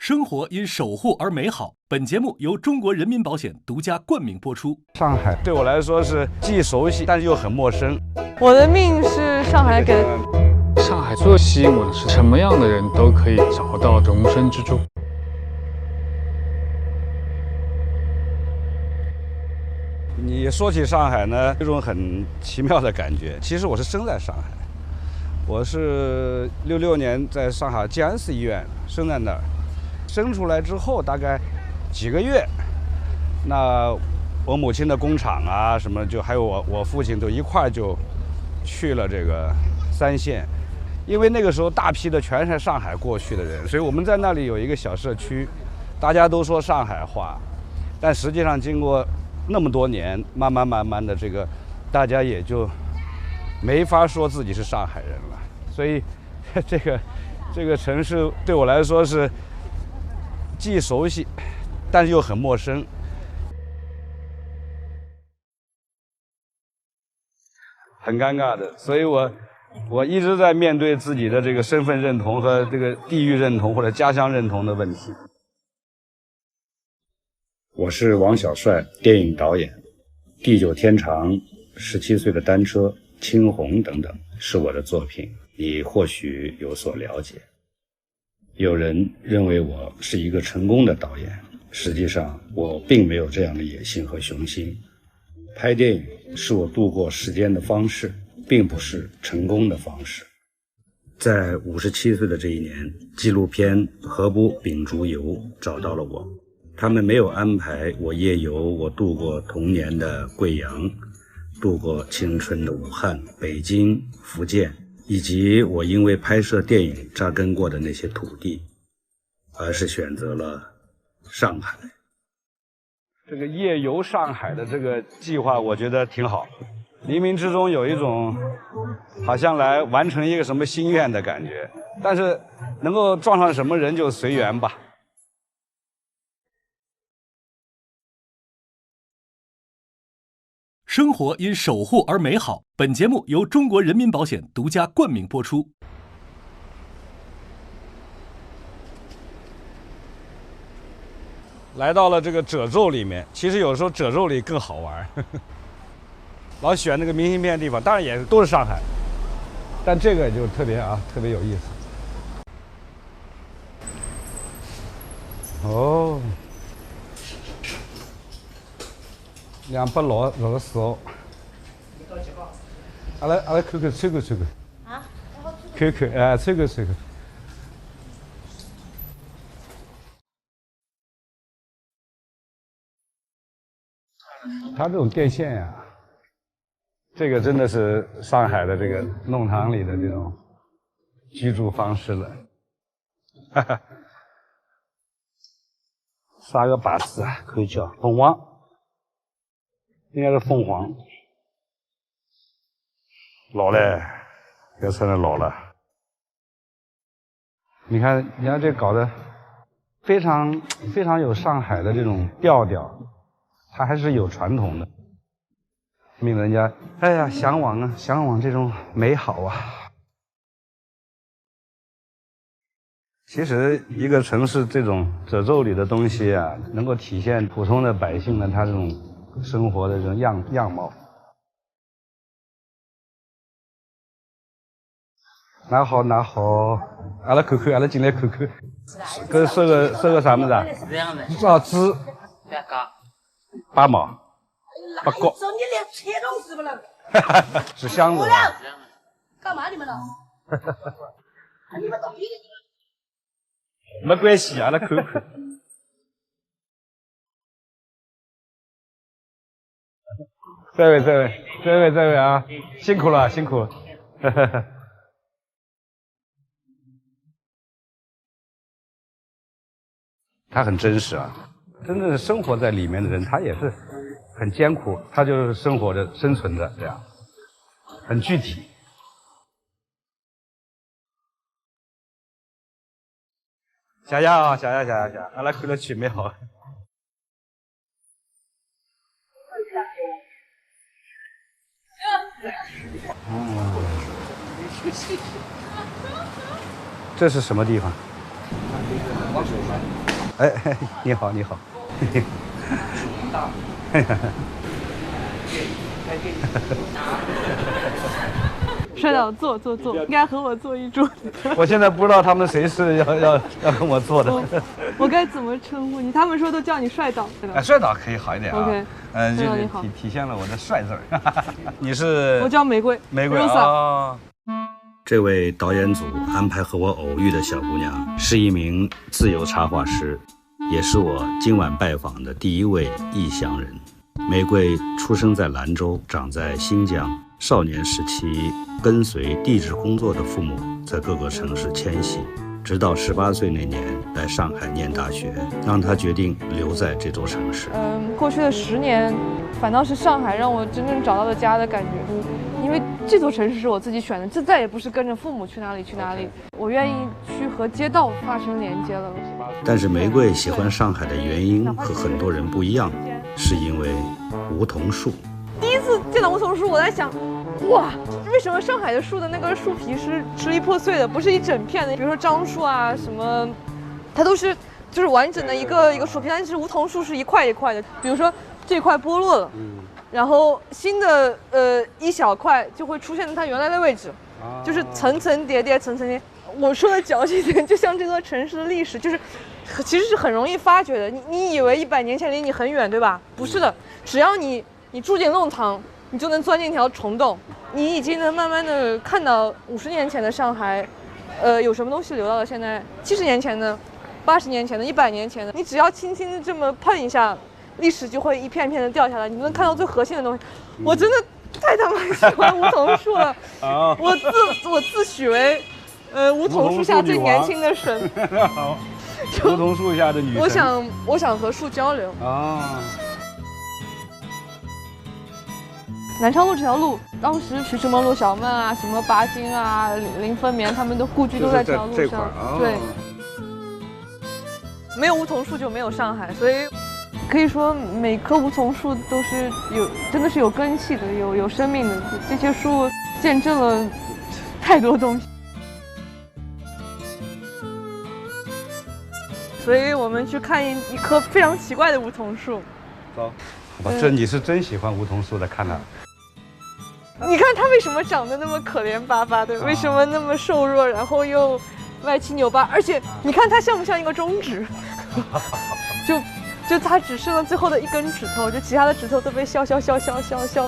生活因守护而美好。本节目由中国人民保险独家冠名播出。上海对我来说是既熟悉，但是又很陌生。我的命是上海给的。上海最吸引我的是，什么样的人都可以找到容身之处。你说起上海呢，有种很奇妙的感觉。其实我是生在上海，我是66年在上海静安寺医院生在那儿。生出来之后大概几个月，那我母亲的工厂啊什么，就还有我父亲都一块就去了这个三线，因为那个时候大批的全是上海过去的人，所以我们在那里有一个小社区，大家都说上海话，但实际上经过那么多年，慢慢的这个大家也就没法说自己是上海人了，所以这个城市对我来说是既熟悉，但是又很陌生。很尴尬的，所以我一直在面对自己的这个身份认同和这个地域认同或者家乡认同的问题。我是王小帅，电影导演，《地久天长》、17岁的单车、青红等等是我的作品，你或许有所了解。有人认为我是一个成功的导演，实际上我并没有这样的野心和雄心。拍电影是我度过时间的方式，并不是成功的方式。在57岁的这一年，纪录片《何不秉烛游》找到了我。他们没有安排我夜游我度过童年的贵阳，度过青春的武汉、北京、福建，以及我因为拍摄电影扎根过的那些土地，而是选择了上海。这个夜游上海的这个计划我觉得挺好，冥冥之中有一种好像来完成一个什么心愿的感觉，但是能够撞上什么人就随缘吧。生活因守护而美好。本节目由中国人民保险独家冠名播出。来到了这个褶皱里面，其实有时候褶皱里更好玩，老选那个明信片的地方，当然也都是上海，但这个就特别有意思。哦，260阿拉看看吹口啊，看看吹口。它这种电线呀，这个真的是上海的这个弄堂里的这种居住方式了。哈哈，啥个牌子啊？可以叫凤凰，应该是凤凰。老嘞，这车子老了。你看这搞得非常有上海的这种调调。它还是有传统的，令人家向往这种美好啊。其实一个城市这种褶皱里的东西啊，能够体现普通的百姓的他这种生活的这种样貌。拿好，阿拉看看，阿拉进来看看，搿收个啥么子啊？枣子。8毛，8角。说你连车都是不能。是箱子。干嘛你们了？你们都没关系，阿拉看看。这位啊，辛苦了。他很真实啊。真正生活在里面的人，他也是很艰苦，他就是生活着、生存着，这样很具体。谢，阿拉看了去美好。这是什么地方？哎，你好，你好。帅导，坐，应该和我坐一桌。我现在不知道他们谁是要跟我做的。我该怎么称呼你？他们说都叫你帅导，对吧？帅导可以好一点啊。OK，就是你好，体现了我的帅字儿。你是？我叫玫瑰。玫瑰 Rosa 啊。这位导演组安排和我偶遇的小姑娘，是一名自由插画师，也是我今晚拜访的第一位异乡人。玫瑰出生在兰州，长在新疆。少年时期跟随地质工作的父母在各个城市迁徙，直到18岁那年来上海念大学，让他决定留在这座城市。过去的10年，反倒是上海让我真正找到了家的感觉。因为这座城市是我自己选的，这再也不是跟着父母去哪里，我愿意去和街道发生连接了。但是玫瑰喜欢上海的原因和很多人不一样，是因为梧桐树。第一次见到梧桐树，我在想，哇，为什么上海的树的那个树皮是支离破碎的，不是一整片的？比如说樟树啊什么，它都是就是完整的一个树皮，但是梧桐树是一块一块的。比如说这块剥落了，然后新的一小块就会出现在它原来的位置，就是层层叠叠，层层叠。我说的矫情点，就像这座城市的历史，就是其实是很容易发掘的。你以为100年前离你很远，对吧？不是的，只要你住进弄堂，你就能钻进一条虫洞。你已经能慢慢的看到50年前的上海，有什么东西留到了现在，70年前的、80年前的、100年前的，你只要轻轻的这么碰一下，历史就会一片片的掉下来，你能看到最核心的东西。我真的太他妈喜欢梧桐树了，我自诩为梧桐树下最年轻的神。梧桐树下的女神。我想和树交流啊。南昌路这条路，当时徐志摩、陆小曼啊，什么巴金啊、林风眠，他们的故居都在这条路上。对，没有梧桐树就没有上海，所以可以说每棵梧桐树都是真的是有根系的，有生命的。这些树见证了太多东西。所以我们去看一棵非常奇怪的梧桐树。走，好吧，这你是真喜欢梧桐树的，看来。你看它为什么长得那么可怜巴巴的？为什么那么瘦弱，然后又歪七扭八？而且你看它像不像一个中指？就它只剩了最后的一根指头，就其他的指头都被削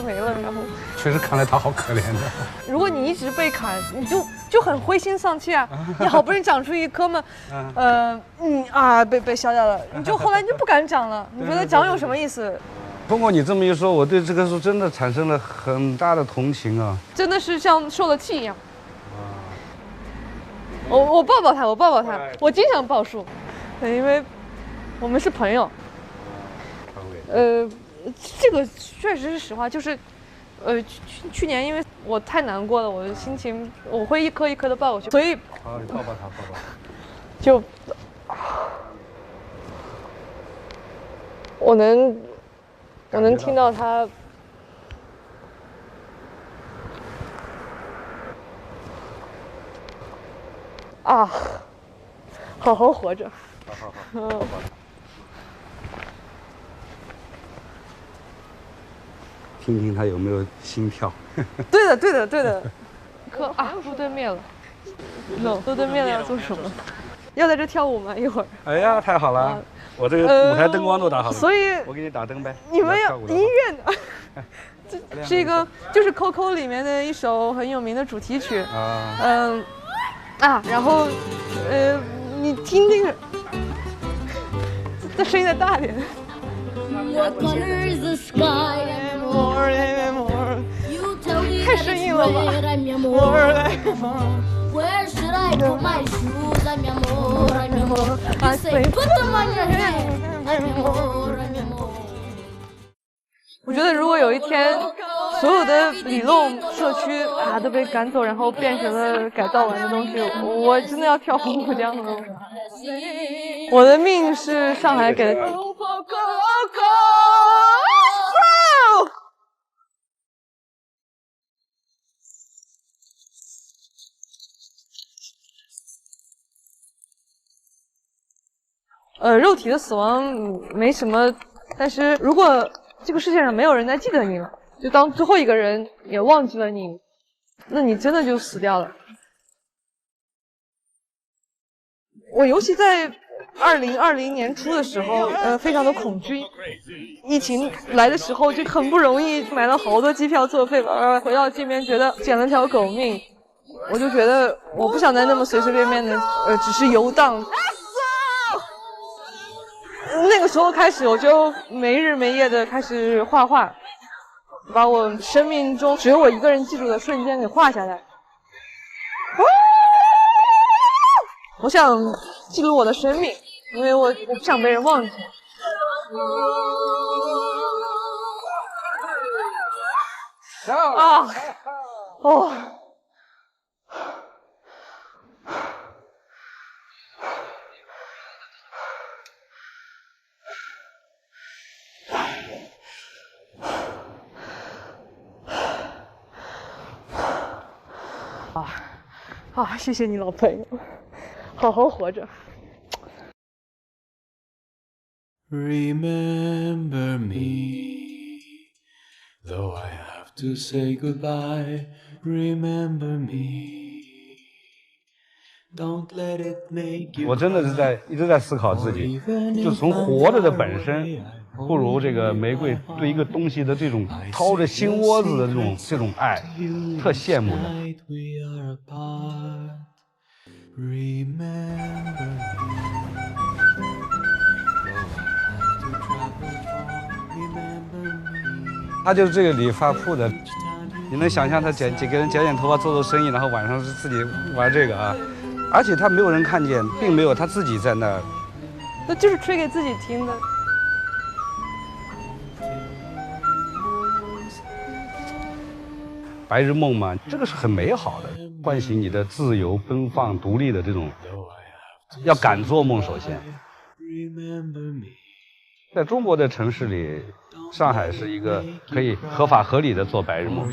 没了。然后确实看来它好可怜的。如果你一直被砍，你就很灰心丧气啊！你好不容易长出一棵嘛，被削掉了，后来你就不敢长了。你觉得长有什么意思？通过你这么一说，我对这棵树真的产生了很大的同情啊！真的是像受了气一样。我抱抱它，我经常抱树，因为我们是朋友。这个确实是实话，就是去年因为我太难过了，我的心情我会一颗一颗的抱过去，所以好，你抱抱它，就我能听到它啊，好好活着。好。听听它有没有心跳。对的。路灯灭了。No， 路灯灭了要做什么？要在这跳舞吗？一会儿。哎呀，太好了！我这个舞台灯光都打好了，所以我给你打灯呗。你们要音乐的。这是一个就是《Coco》里面的一首很有名的主题曲。然后你听这个，这声音再大点。太生硬了吧！Where should I put my shoes? I'm your more, I'm your more. I say put them on your head. I'm your more, I'm your more. 我觉得如果有一天，所有的里弄社区都被赶走，然后变成了改造完的东西，我真的要跳红浦江了。我的命是上海给的。肉体的死亡没什么，但是如果这个世界上没有人再记得你了，就当最后一个人也忘记了你，那你真的就死掉了。我尤其在2020年初的时候，非常的恐惧。疫情来的时候就很不容易买了好多机票作废吧，回到这边觉得捡了条狗命，我就觉得我不想再那么随随便便的只是游荡。那个时候开始，我就没日没夜的开始画画，把我生命中只有我一个人记住的瞬间给画下来。我想记录我的生命，因为我不想被人忘记。啊！哦。谢谢你老朋友，好好活着。Remember me, though I have to say goodbye. Remember me, don't let it make you. 我真的是一直在思考自己，就从活着的本身，不如这个玫瑰对一个东西的这种掏着心窝子的这种爱，特羡慕的。他就是这个理发铺的，你能想象他给人剪头发做生意，然后晚上是自己玩这个啊，而且他没有人看见，并没有他自己在那儿，那就是吹给自己听的。白日梦嘛，这个是很美好的，唤醒你的自由、奔放、独立的这种，要敢做梦。首先，在中国的城市里，上海是一个可以合法合理的做白日梦。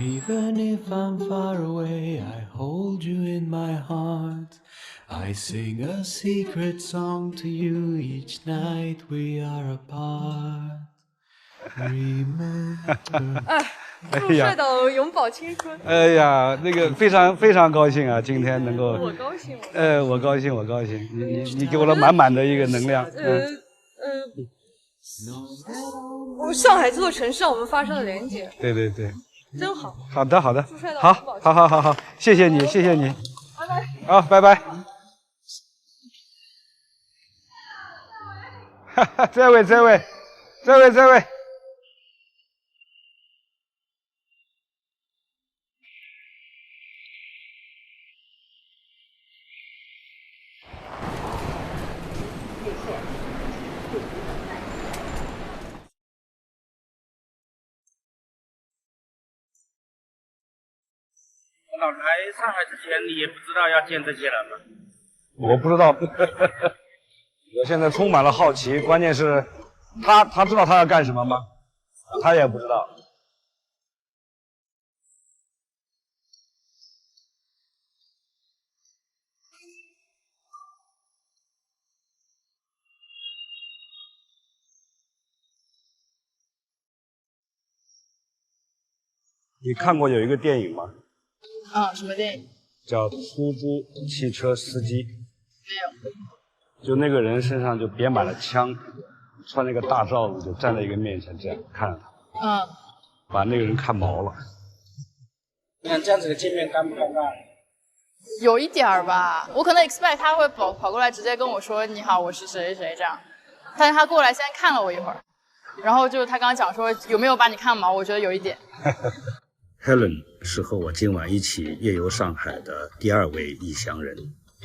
I sing a secret song to you each night we are apart. Remember. 祝帅导永葆青春。哎呀，那个非常非常高兴啊，今天能够。我高兴。我高兴，我高兴。你给我了满满的一个能量。上海这座城市让我们发生了连接。对对对。真好。好的好的。祝帅导好，谢谢你，谢谢你。拜拜。好，拜拜。哈哈，这位。来上海之前，你也不知道要见这些人吗？我不知道，我现在充满了好奇。关键是，他知道他要干什么吗？他也不知道。你看过有一个电影吗？什么电影？叫《出租汽车司机》。没有。就那个人身上就别满了枪，穿那个大罩子，就站在一个面前这样看着他。把那个人看毛了。你看这样子的见面尴不尴尬？有一点儿吧，我可能 expect 他会跑过来直接跟我说你好，我是谁谁这样，但是他过来先看了我一会儿，然后就他刚刚讲说有没有把你看毛，我觉得有一点。Helen 是和我今晚一起夜游上海的第二位异乡人。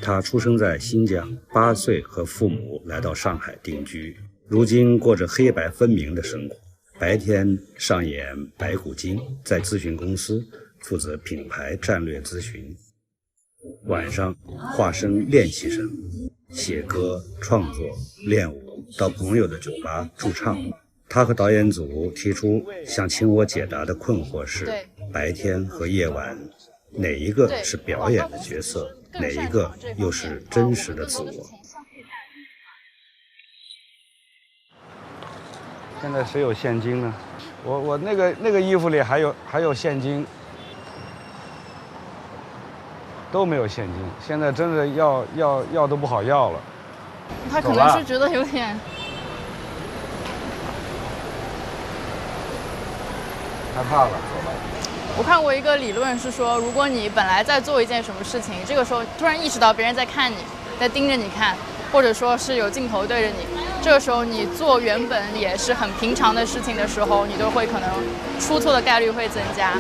她出生在新疆，8岁和父母来到上海定居，如今过着黑白分明的生活。白天上演白骨精，在咨询公司负责品牌战略咨询，晚上化身练习生，写歌、创作、练舞，到朋友的酒吧驻唱。他和导演组提出想请我解答的困惑是：白天和夜晚哪一个是表演的角色，哪一个又是真实的自我？现在谁有现金呢？我那个衣服里还有现金，都没有现金。现在真的要都不好要了。他可能是觉得有点害怕了，走吧。我看过一个理论是说，如果你本来在做一件什么事情，这个时候突然意识到别人在看你，在盯着你看，或者说是有镜头对着你，这个时候你做原本也是很平常的事情的时候，你都会可能出错的概率会增加。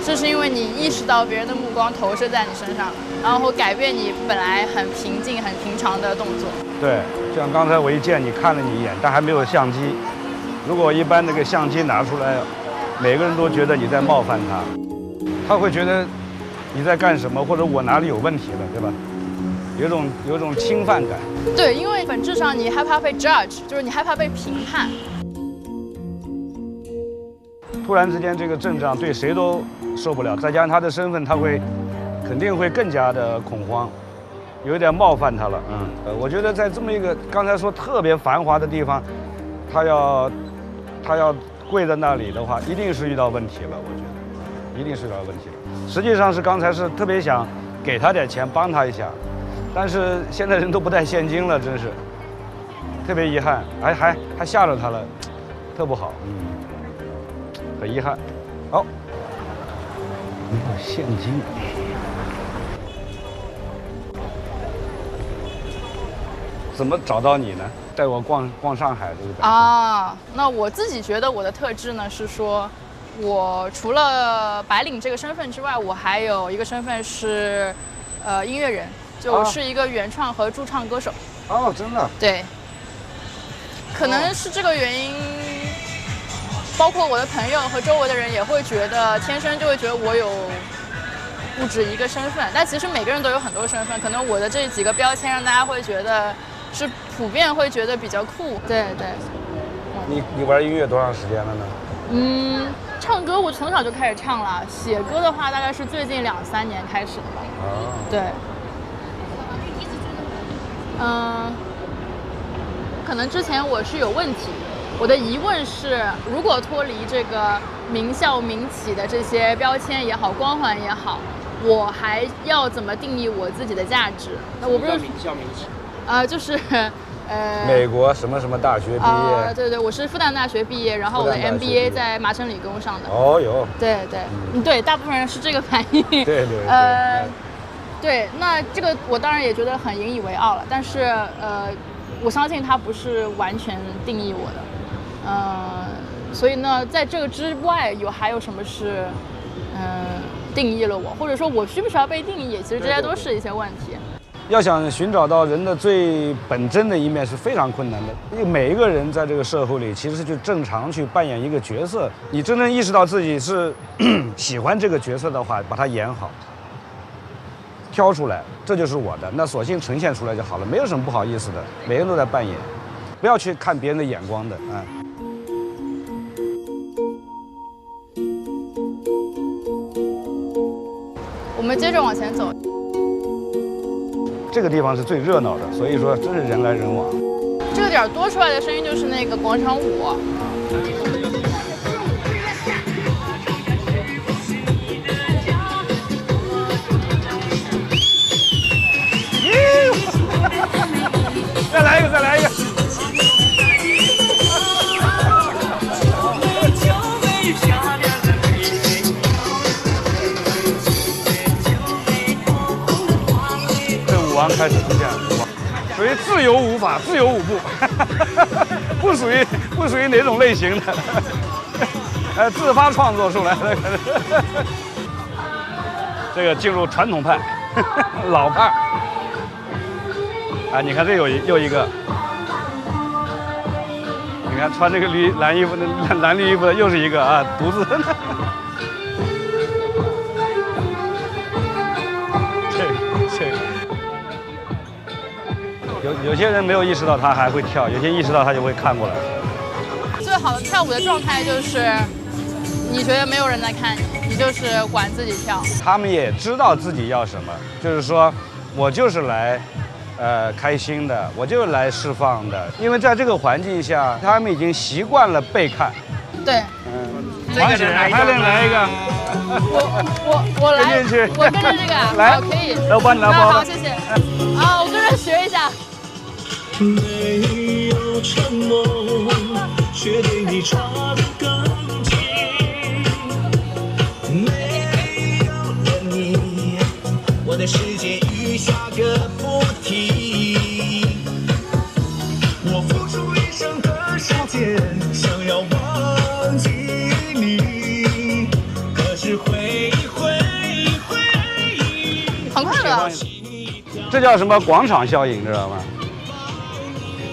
这是因为你意识到别人的目光投射在你身上，然后会改变你本来很平静、很平常的动作。对，像刚才我一见你看了你一眼，但还没有相机。如果一般那个相机拿出来，每个人都觉得你在冒犯他，他会觉得你在干什么，或者我哪里有问题了，对吧？有种侵犯感。对，因为本质上你害怕被 judge， 就是你害怕被评判。突然之间这个阵仗对谁都受不了，再加上他的身份，他肯定会更加的恐慌，有一点冒犯他了。我觉得在这么一个刚才说特别繁华的地方，他要跪在那里的话，一定是遇到问题了。我觉得一定是遇到问题了。实际上是刚才是特别想给他点钱帮他一下，但是现在人都不带现金了，真是特别遗憾，还吓着他了，特不好。很遗憾。好，没有现金。怎么找到你呢？带我逛上海这个感觉啊，那我自己觉得我的特质呢是说，我除了白领这个身份之外，我还有一个身份是，音乐人，就我是一个原创和驻唱歌手。哦，真的？对。可能是这个原因，包括我的朋友和周围的人也会觉得，天生就会觉得我有不止一个身份，但其实每个人都有很多身份，可能我的这几个标签让大家会觉得。是普遍会觉得比较酷，对对。你玩音乐多长时间了呢？唱歌我从小就开始唱了，写歌的话大概是最近2、3年开始的吧。对。可能之前我是有问题，我的疑问是，如果脱离这个名校民企的这些标签也好，光环也好，我还要怎么定义我自己的价值？那我不是名校民企。就是美国什么什么大学毕业？对，我是复旦大学毕业，然后我的 MBA 在麻省理工上的。哦哟。对，大部分人是这个反应。对。对，那这个我当然也觉得很引以为傲了，但是我相信它不是完全定义我的。所以呢，在这个之外，还有什么是定义了我，或者说我需不需要被定义？其实这些都是一些问题。要想寻找到人的最本真的一面是非常困难的，因为每一个人在这个社会里，其实是就正常去扮演一个角色。你真正意识到自己是喜欢这个角色的话，把它演好，挑出来，这就是我的，那索性呈现出来就好了，没有什么不好意思的，每个人都在扮演，不要去看别人的眼光的啊。我们接着往前走。这个地方是最热闹的，所以说真是人来人往。这个点多出来的声音就是那个广场舞。再来一个。开始出现了，属于自由舞法、自由舞步，不属于哪种类型的，自发创作出来的。这个进入传统派、老派。啊，你看这又一个，你看穿这个蓝衣服的蓝绿衣服的又是一个啊，独自。有些人没有意识到他还会跳，有些意识到他就会看过来。最好的跳舞的状态就是，你觉得没有人在看你，你就是管自己跳。他们也知道自己要什么，就是说我就是来，开心的，我就来释放的。因为在这个环境下，他们已经习惯了被看。对，这个人还能来一个？我来，跟进去我跟着这个啊，来好，可以。来，我帮你拿包。好，谢谢。啊，我跟着学一下。没有沉默，却对你抓得更紧。没有了你，我的世界雨下个不停。我付出一生的时间，想要忘记你，可是回忆，很快乐。这叫什么广场效应，知道吗？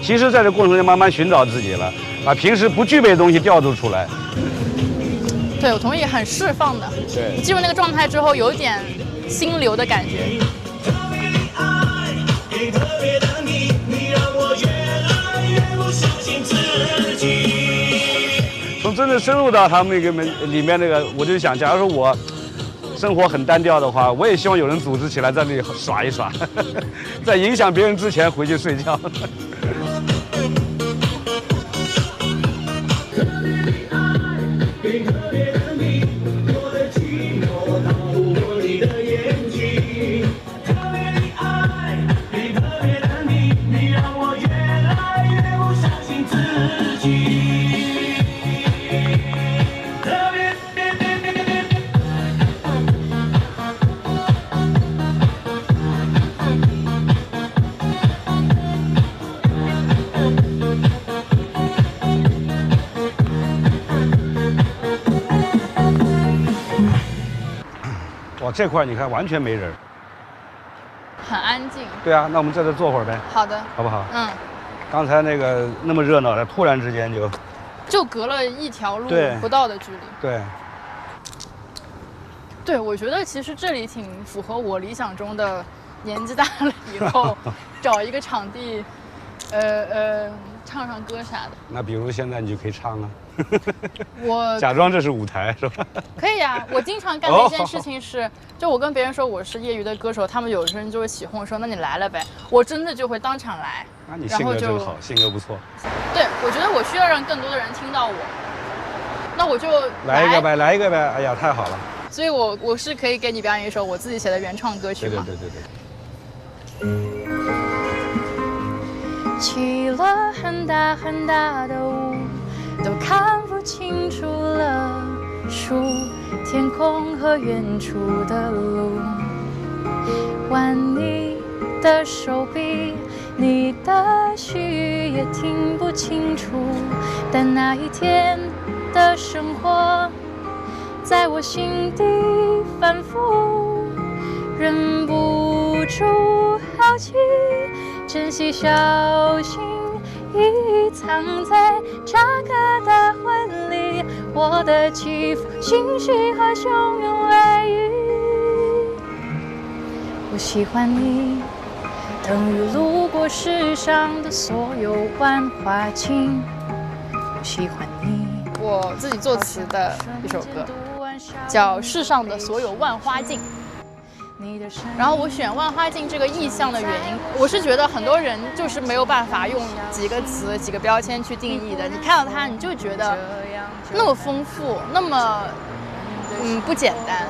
其实，在这过程中慢慢寻找自己了，把平时不具备的东西调度出来。对，我同意，很释放的。对，进入那个状态之后，有点心流的感觉。从真正深入到他们那个里面那个，我就想，假如说我生活很单调的话，我也希望有人组织起来在那里耍一耍，在影响别人之前回去睡觉。哇，这块你看完全没人，很安静。对啊，那我们在这坐会儿呗。好的，好不好？嗯。刚才那个那么热闹的，突然之间就隔了一条路不到的距离。对。对，我觉得其实这里挺符合我理想中的，年纪大了以后找一个场地，唱唱歌啥的。那比如现在你就可以唱啊。我假装这是舞台是吧？可以啊，我经常干的一件事情是，就我跟别人说我是业余的歌手，他们有的人就会起哄说那你来了呗，我真的就会当场来。那你性格真好，性格不错。对，我觉得我需要让更多的人听到我，那我就来一个呗，来一个呗。哎呀，太好了。所以我是可以给你表演一首我自己写的原创歌曲吗？对。起了很大很大的雾，都看不清楚了树、天空和远处的路。挽你的手臂，你的絮语也听不清楚，但那一天的生活在我心底反复，忍不住好奇，珍惜小心翼翼藏在扎克的婚礼，我的起伏心绪和汹涌雷雨。我喜欢你，等于路过世上的所有万花镜。我喜欢你，我自己作词的一首歌，叫《世上的所有万花镜》。然后我选万花镜这个意象的原因，我是觉得很多人就是没有办法用几个词、几个标签去定义的。你看到它，你就觉得那么丰富，那么不简单。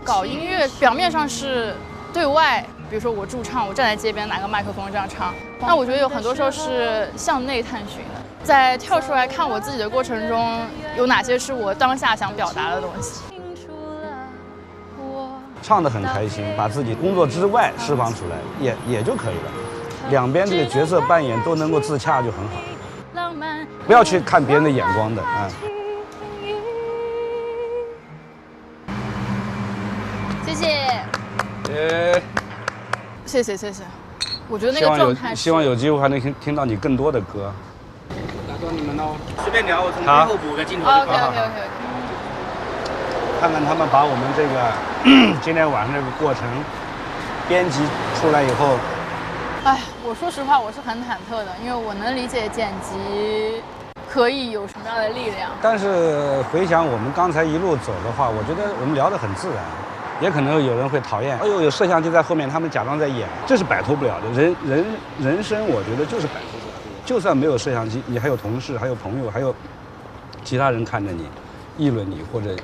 搞音乐表面上是对外，比如说我驻唱，我站在街边拿个麦克风这样唱，那我觉得有很多时候是向内探寻的，在跳出来看我自己的过程中，有哪些是我当下想表达的东西。唱得很开心，把自己工作之外释放出来，也就可以了。两边这个角色扮演都能够自洽就很好，不要去看别人的眼光的啊。谢谢。谢谢。我觉得那个状态，希望有机会还能听到你更多的歌。打断你们喽，随便聊，我从背后补个镜头。OK。看看他们把我们这个今天晚上这个过程编辑出来以后，我说实话，我是很忐忑的，因为我能理解剪辑可以有什么样的力量。但是回想我们刚才一路走的话，我觉得我们聊得很自然，也可能有人会讨厌，哎呦，有摄像机在后面，他们假装在演，这是摆脱不了的。人生，我觉得就是摆脱不了。就算没有摄像机，你还有同事，还有朋友，还有其他人看着你，议论你，或者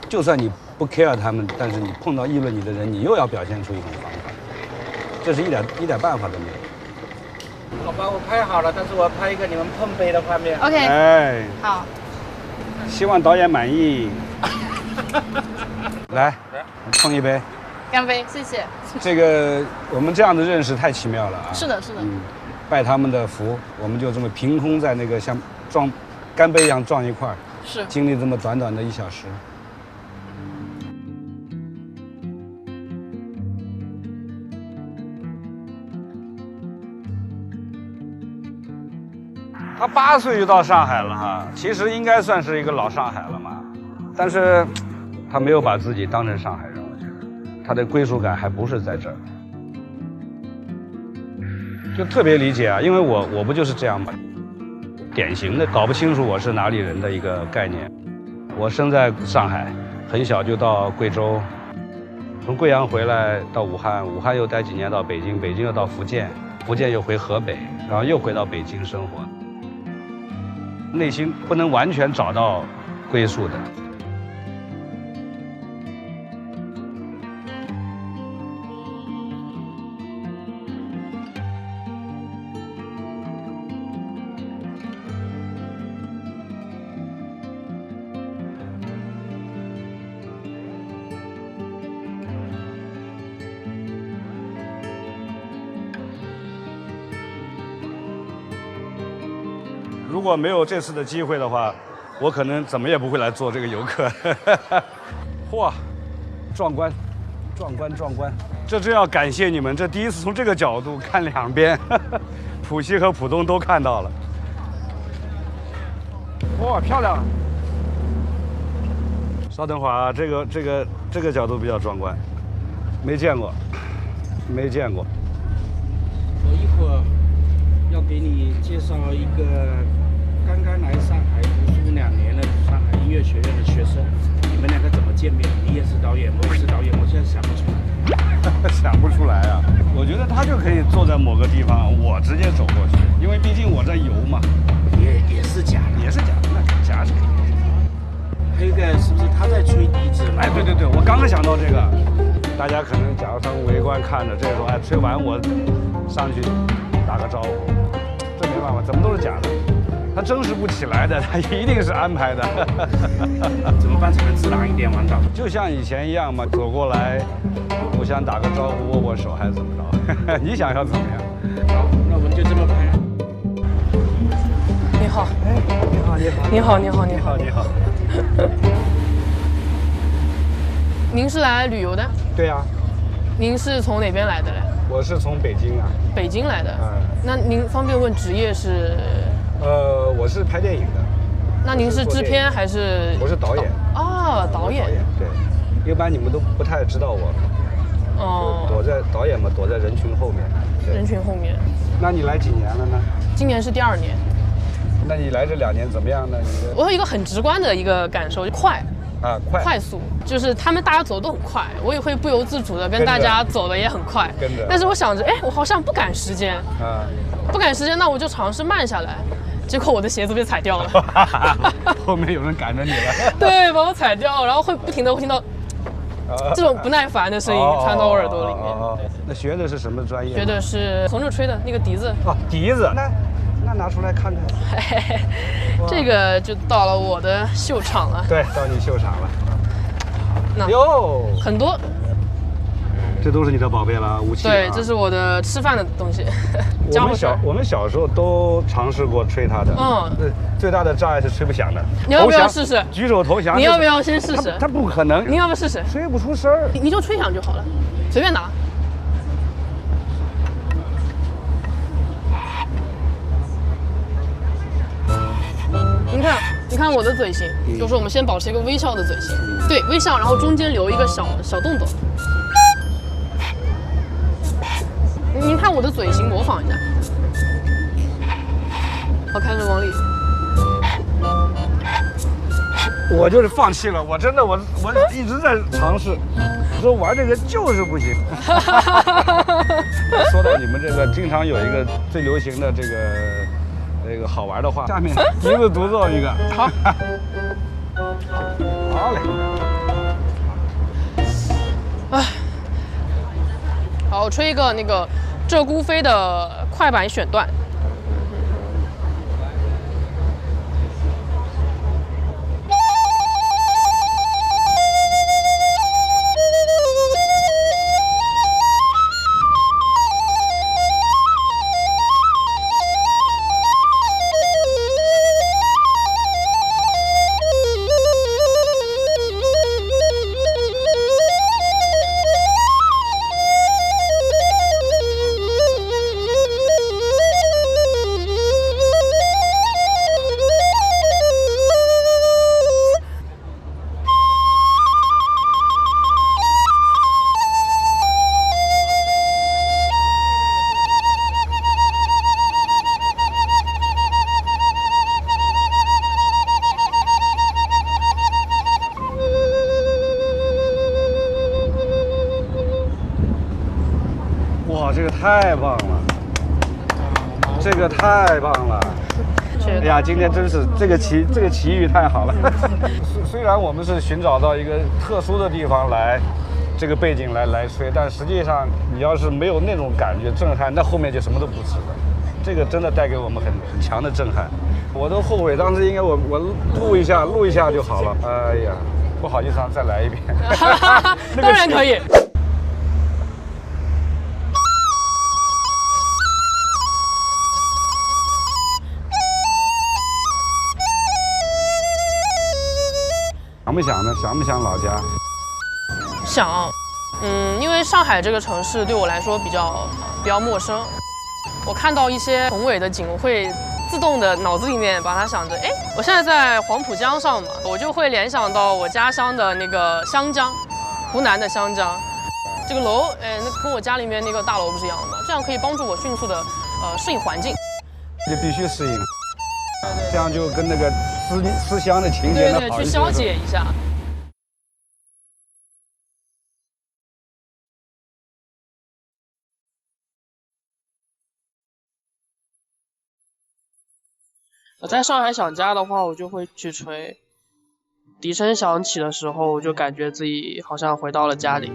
就算你不 care 他们，但是你碰到议论你的人，你又要表现出一种方法，这是一点办法都没有。好吧，我拍好了，但是我拍一个你们碰杯的画面。 OK， 哎，好，希望导演满意。来，碰一杯。干杯，谢谢。这个我们这样的认识太奇妙了啊！是的，是的。拜他们的福，我们就这么凭空在那个像撞干杯一样撞一块儿，是经历这么短短的1小时。他8岁就到上海了哈，其实应该算是一个老上海了嘛，但是他没有把自己当成上海人，我觉得他的归属感还不是在这儿。就特别理解啊，因为我不就是这样吗？典型的搞不清楚我是哪里人的一个概念。我生在上海，很小就到贵州，从贵阳回来到武汉，武汉又待几年到北京，北京又到福建，福建又回河北，然后又回到北京生活。内心不能完全找到归宿的。如果没有这次的机会的话，我可能怎么也不会来做这个游客。嚯，壮观，壮观，壮观！这真要感谢你们，这第一次从这个角度看两边，浦西和浦东都看到了。哇，漂亮！稍等会儿啊，这个角度比较壮观，没见过，没见过。我一会儿要给你介绍一个刚刚来上海读书2年的上海音乐学院的学生，你们2个怎么见面？你也是导演，我也是导演，我现在想不出来。想不出来啊！我觉得他就可以坐在某个地方，我直接走过去，因为毕竟我在游嘛。也是假的，也是假的，那假是肯定。还有一个是不是他在吹笛子？哎，对对对，我刚刚想到这个，大家可能假如他们围观看着，这时候哎吹完我上去打个招呼，这没办法，怎么都是假的，他真实不起来的，他一定是安排的。怎么办才能自然一点，王导？就像以前一样嘛，走过来互相打个招呼，握握手还是怎么着？你想要怎么样？好，那我们就这么拍。你好，哎，你好，你好，你好，你好，你好，你好。您是来旅游的？对呀，您是从哪边来的嘞？我是从北京啊。北京来的。那您方便问职业是？我是拍电影的。那您是制片还是？我是导演。哦，导演。对，一般你们都不太知道我。哦。躲在导演嘛，躲在人群后面。人群后面。那你来几年了呢？今年是第2年。那你来这2年怎么样呢？我有一个很直观的一个感受，快。啊，快速，就是他们大家走都很快，我也会不由自主的跟大家走的也很快，跟着。但是我想着，哎，我好像不赶时间啊，不赶时间，那我就尝试慢下来，结果我的鞋子被踩掉了，后面有人赶着你了，对，把我踩掉，然后会不停的听到这种不耐烦的声音传到我耳朵里面。那学的是什么专业？学的是从这吹的那个笛子。哦，笛子，那拿出来看看。这个就到了我的秀场了。对，到你秀场了。那哟，很多。这都是你的宝贝了，武器。对，这是我的吃饭的东西。我们小时候都尝试过吹它的。最大的障碍是吹不响的。你要不要试试？举手投降。你要不要先试试？它不可能。你要不要试试？吹不出声儿。你就吹响就好了，随便拿。你看我的嘴型，就是我们先保持一个微笑的嘴型，对，微笑，然后中间留一个小洞洞。您看我的嘴型，模仿一下。好，开始往里。我就是放弃了，我真的我一直在尝试，说玩这个就是不行。说到你们这个，经常有一个最流行的这个好玩的话，下面一个独奏一个。好，好嘞。好，我吹一个那个鹧鸪飞的快板选段。哇，这个太棒了，这个太棒了！哎呀，今天真是这个奇遇太好了。虽然我们是寻找到一个特殊的地方来，这个背景来吹，但实际上你要是没有那种感觉震撼，那后面就什么都不值了。这个真的带给我们很强的震撼。我都后悔当时应该我录一下就好了。哎呀，不好意思，再来一遍。当然可以。想不想呢？想不想老家？想，因为上海这个城市对我来说比较陌生。我看到一些宏伟的景，我会自动的脑子里面把它想着，哎，我现在在黄浦江上嘛，我就会联想到我家乡的那个湘江，湖南的湘江。这个楼，那跟我家里面那个大楼不是一样的吗？这样可以帮助我迅速的适应环境。就必须适应，这样就跟那个思乡的情节对，去消解一下。我在上海想家的话，我就会去吹。笛声响起的时候，我就感觉自己好像回到了家里。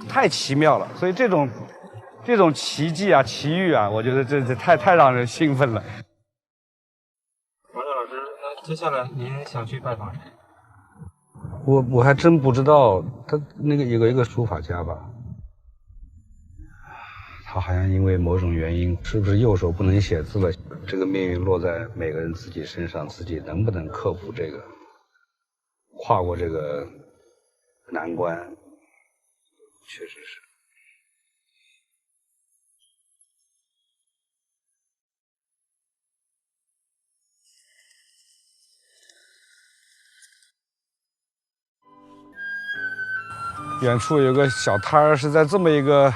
太奇妙了，所以这种奇迹啊、奇遇啊，我觉得这太让人兴奋了。王震老师，那接下来您想去拜访谁？我还真不知道，他那个有一个书法家吧，他好像因为某种原因，是不是右手不能写字了？这个命运落在每个人自己身上，自己能不能克服这个，跨过这个难关？确实是。远处有个小摊儿，是在这么一个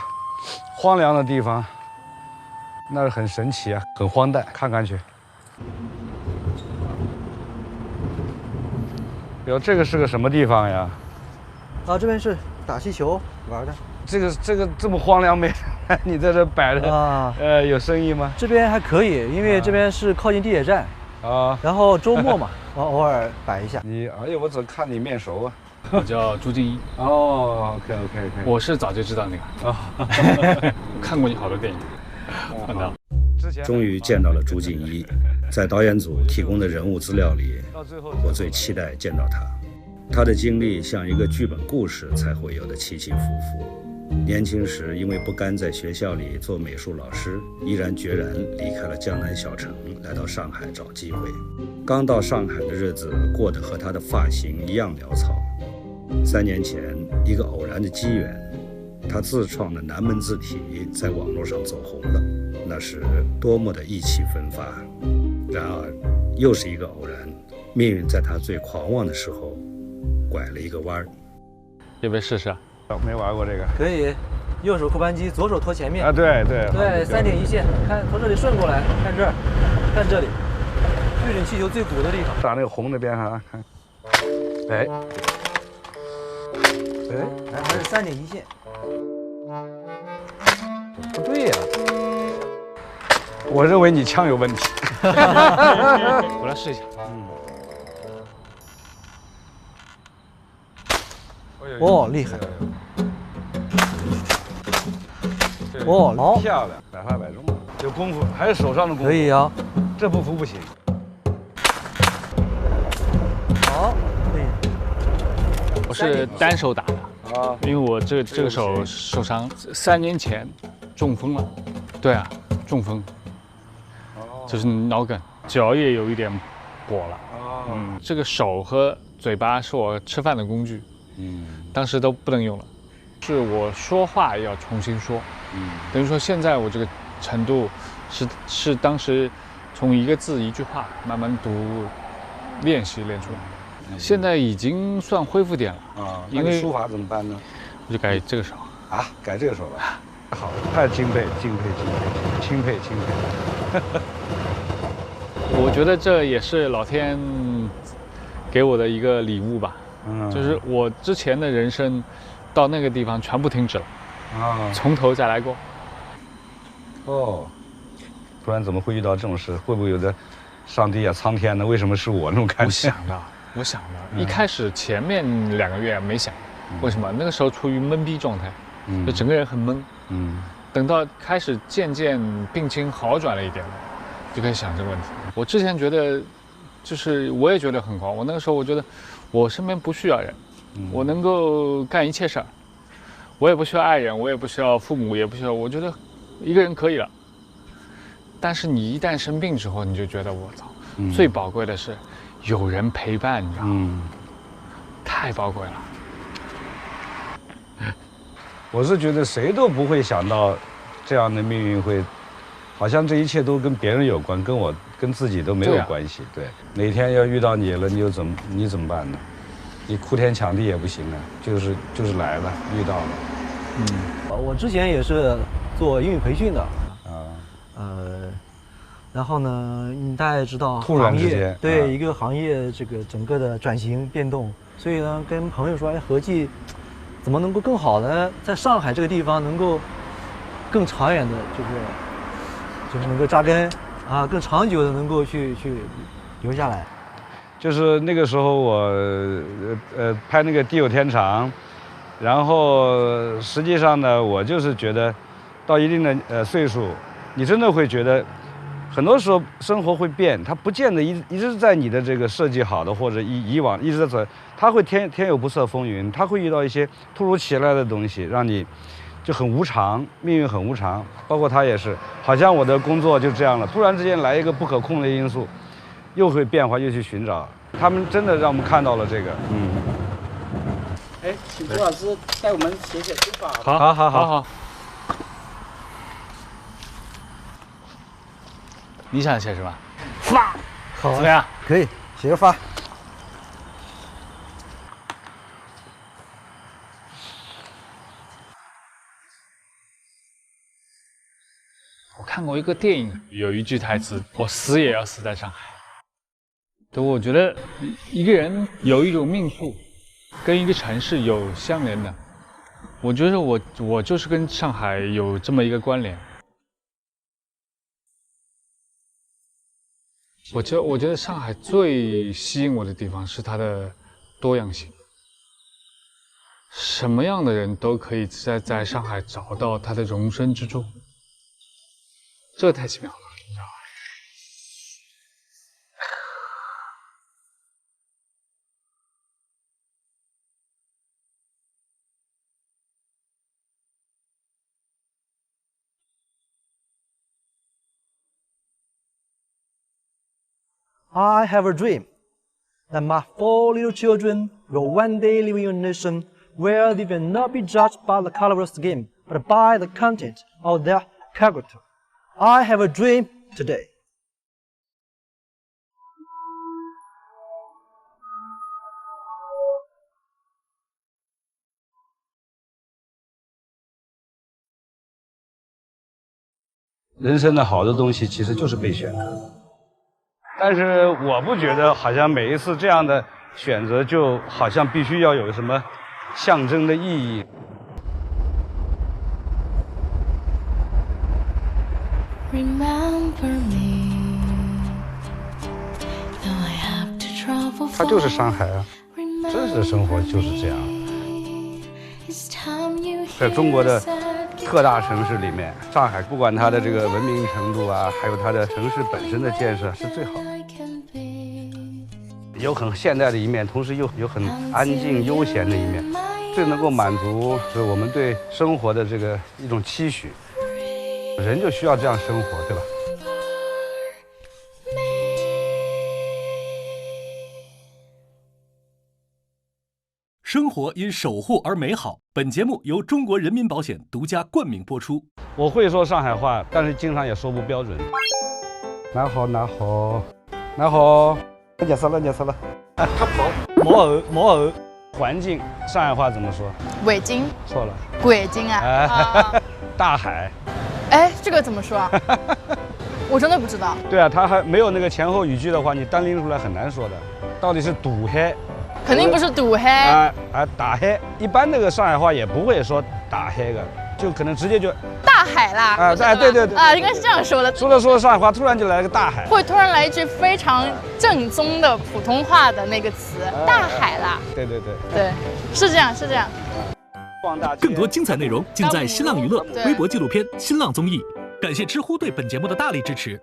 荒凉的地方，那是很神奇啊，很荒诞。看看去。哟，这个是个什么地方呀？啊，这边是打气球玩的。这个这么荒凉没？你在这摆着啊？有生意吗？这边还可以，因为这边是靠近地铁站啊。然后周末嘛，偶尔摆一下。哎呀，我只看你面熟啊。我叫朱静一。哦 ，OK， 我是早就知道那个啊，看过你好多电影。看到。终于见到了朱静一，在导演组提供的人物资料里，我最期待见到他。他的经历像一个剧本故事才会有的起起伏伏。年轻时因为不甘在学校里做美术老师，毅然决然离开了江南小城，来到上海找机会。刚到上海的日子过得和他的发型一样潦草。3年前，一个偶然的机缘，他自创的南门字体在网络上走红了，那是多么的意气风发。然而，又是一个偶然，命运在他最狂妄的时候，拐了一个弯儿。要不要试试啊？没玩过这个。可以，右手扣扳机，左手托前面。啊，对对对，3点一线，看从这里顺过来，看这儿，看这里，对准气球最鼓的地方。打那个红的边上，看。哎，还是3点一线。不对呀，我认为你枪有问题。我来试一下。哦，厉害！哦，好，漂亮，百发百中，有功夫，还是手上的功夫。可以啊，这不服不行。好，可以。我是单手打的啊，因为我这个手受伤，3年前中风了。对啊，中风，就是脑梗，脚也有一点跛了。这个手和嘴巴是我吃饭的工具。当时都不能用了，是我说话要重新说，等于说现在我这个程度是当时从一个字一句话慢慢读练习练出来，现在已经算恢复点了啊。因为书法怎么办呢？我就改这个手啊，改这个手了，好，太钦佩钦佩钦佩钦佩。我觉得这也是老天给我的一个礼物吧。就是我之前的人生，到那个地方全部停止了，从头再来过。哦，不然怎么会遇到这种事？会不会有的上帝啊、苍天呢？为什么是我那种感觉？我想的，一开始前面2个月没想，为什么？那个时候处于懵逼状态，就整个人很懵。等到开始渐渐病情好转了一点，就开始想这个问题。我之前觉得，就是我也觉得很狂。我那个时候我觉得。我身边不需要人，我能够干一切事儿，我也不需要爱人，我也不需要父母，也不需要，我觉得一个人可以了。但是你一旦生病之后，你就觉得我操，最宝贵的是有人陪伴，你知道吗？太宝贵了。我是觉得谁都不会想到这样的命运会，好像这一切都跟别人有关，跟自己都没有关系。对，哪天要遇到你了，你怎么办呢？你哭天抢地也不行啊，就是来了，遇到了。我之前也是做英语培训的然后呢，你大家也知道，突然之间，对一个行业这个整个的转型变动，所以呢，跟朋友说，哎，合计怎么能够更好的在上海这个地方能够更长远的，就是能够扎根。更长久的能够去留下来。就是那个时候我拍那个《地久天长》，然后实际上呢，我就是觉得到一定的岁数，你真的会觉得很多时候生活会变，它不见得一直在你的这个设计好的或者以往一直在走，它会天有不测风云，它会遇到一些突如其来的东西，让你就很无常，命运很无常，包括他也是，好像我的工作就这样了，突然之间来一个不可控的因素，又会变化，又去寻找。他们真的让我们看到了这个，哎，请朱老师带我们写书法。好。你想写什么？发，好，怎么样？可以，写个发。我看过一个电影，有一句台词：“我死也要死在上海。”对，我觉得一个人有一种命数，跟一个城市有相连的。我觉得我就是跟上海有这么一个关联。我觉得上海最吸引我的地方是它的多样性，什么样的人都可以在上海找到他的容身之处。这太奇妙了，你知道吗？I have a dream that my 4 little children will one day live in a nation where they will not be judged by the color of skin, but by the content of their character. I have a dream today. 人生的好多东西其实就是被选的，但是我不觉得好像每一次这样的选择就好像必须要有什么象征的意义。它就是上海啊，真实的生活就是这样。在中国的特大城市里面，上海不管它的这个文明程度啊，还有它的城市本身的建设是最好的，有很现代的一面，同时又有很安静悠闲的一面，最能够满足是我们对生活的这个一种期许。人就需要这样生活，对吧？生活因守护而美好。本节目由中国人民保险独家冠名播出。我会说上海话，但是经常也说不标准。拿好，拿好，拿好。热死了，热死了。哎，他毛偶。环境，上海话怎么说？纬京。错了。鬼京啊。哎，大海。哎，这个怎么说啊？我真的不知道。对啊，它还没有那个前后语句的话，你单拎出来很难说的。到底是堵海？肯定不是堵海。打海。一般那个上海话也不会说打海的，就可能直接就大海啦。对啊，应该是这样说的。说着上海话，突然就来了个大海。会突然来一句非常正宗的普通话的那个词，大海啦。对，是这样，是这样。更多精彩内容尽在新浪娱乐、微博纪录片、新浪综艺。感谢知乎对本节目的大力支持。